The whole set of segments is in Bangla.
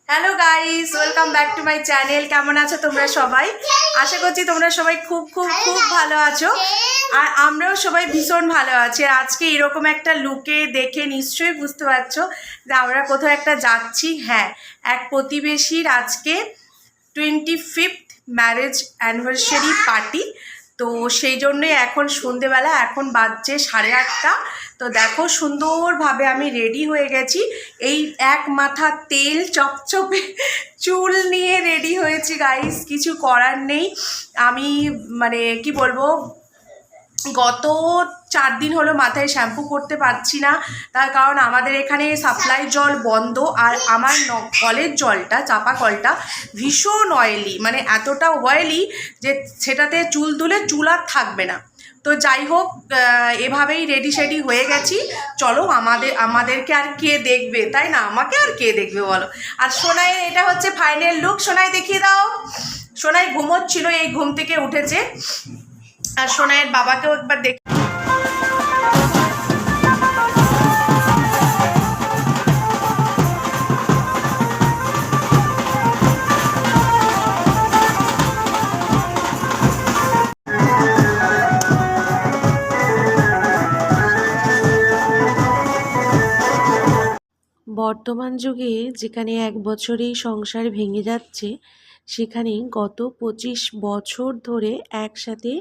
Hello guys, welcome back to my channel. কেমন আছো তোমরা সবাই? আশা করছি তোমরা সবাই খুব খুব খুব ভালো আছো, আর আমরাও সবাই ভীষণ ভালো আছি। আজকে এরকম একটা লুকে দেখে নিশ্চয়ই বুঝতে পারছো যে আমরা কোথাও একটা যাচ্ছি। হ্যাঁ, এক প্রতিবেশীর আজকে 25th ম্যারেজ অ্যানিভার্সারি পার্টি। তো সেই জন্যই এখন সন্ধেবেলা, এখন বাজছে 8:30। তো দেখো সুন্দরভাবে আমি রেডি হয়ে গেছি। এই এক মাথা তেল চপচপে চুল নিয়ে রেডি হয়েছি গাইস, কিছু করার নেই। আমি মানে কি বলবো, গত 4 দিন হলো মাথায় শ্যাম্পু করতে পারছি না। তার কারণ আমাদের এখানে সাপ্লাই জল বন্ধ, আর আমার কলের জলটা, চাপা কলটা ভীষণ অয়েলি, মানে এতটা অয়েলি যে সেটাতে চুল তুলে চুল আর থাকবে না। তো যাই হোক, এভাবেই রেডি শেডি হয়ে গেছি। চলো, আমাদেরকে আর কে দেখবে, তাই না? আমাকে আর কে দেখবে বলো। আর সোনাইয়ের এটা হচ্ছে ফাইনাল লুক। সোনাই দেখিয়ে দাও। সোনাই ঘুমোচ্ছিল, এই ঘুম থেকে উঠেছে। আর সোনাইয়ের বাবাকেও একবার দেখ। বর্তমান যুগে যেখানে এক বছরেই সংসার ভেঙে যাচ্ছে, সেখানে গত 25 বছর ধরে একসাথে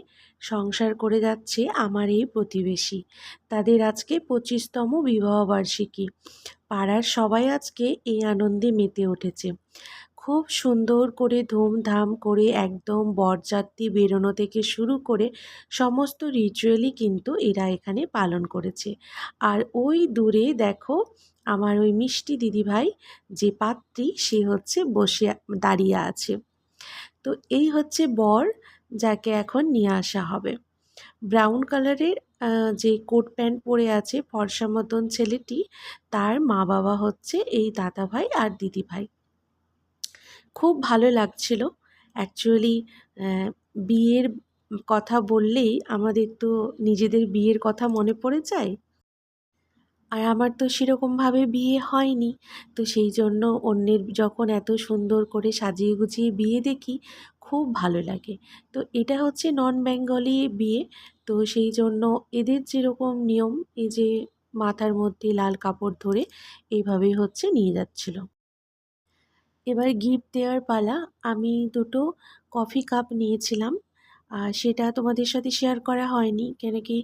সংসার করে যাচ্ছে আমার এই প্রতিবেশী। তাদের আজকে 25তম বিবাহবার্ষিকী। পাড়ার সবাই আজকে এই আনন্দে মেতে উঠেছে। খুব সুন্দর করে ধুমধাম করে একদম বরযাত্রী বেরোনো থেকে শুরু করে সমস্ত রিচুয়ালই কিন্তু এরা এখানে পালন করেছে। আর ওই দূরে দেখো আমার ওই মিষ্টি দিদিভাই, যে পাত্রী, সে হচ্ছে দাঁড়িয়ে আছে। তো এই হচ্ছে বর, যাকে এখন নিয়ে আসা হবে। ব্রাউন কালারের যে কোট প্যান্ট পরে আছে ফর্সা মতন ছেলেটি, তার মা বাবা হচ্ছে এই দাদাভাই আর দিদিভাই। খুব ভালো লাগছিল অ্যাকচুয়ালি। বিয়ের কথা বললেই আমাদের তো নিজেদের বিয়ের কথা মনে পড়ে যায়। আর আমার তো সেরকমভাবে বিয়ে হয়নি, তো সেই জন্য অন্যের যখন এত সুন্দর করে সাজিয়ে গুছিয়ে বিয়ে দেখি, খুব ভালো লাগে। তো এটা হচ্ছে নন বেঙ্গলি বিয়ে, তো সেই জন্য এদের যেরকম নিয়ম, এই যে মাথার মধ্যে লাল কাপড় ধরে এইভাবেই হচ্ছে নিয়ে যাচ্ছিল। এবার গিফট দেওয়ার পালা। আমি দুটো কফি কাপ নিয়েছিলাম, আর সেটা তোমাদের সাথে শেয়ার করা হয়নি, কেন কি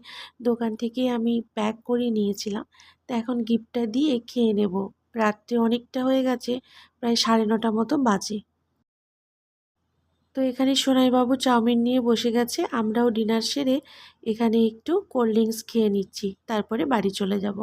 দোকান থেকে আমি প্যাক করে নিয়েছিলাম। তো এখন গিফটটা দিয়ে খেয়ে নেব। রাত্রে অনেকটা হয়ে গেছে, প্রায় 9:30 মতো বাজে। তো এখানে সোনাইবাবু চাউমিন নিয়ে বসে গেছে, আমরাও ডিনার সেরে এখানে একটু কোল্ড ড্রিঙ্কস খেয়ে নিচ্ছি, তারপরে বাড়ি চলে যাব।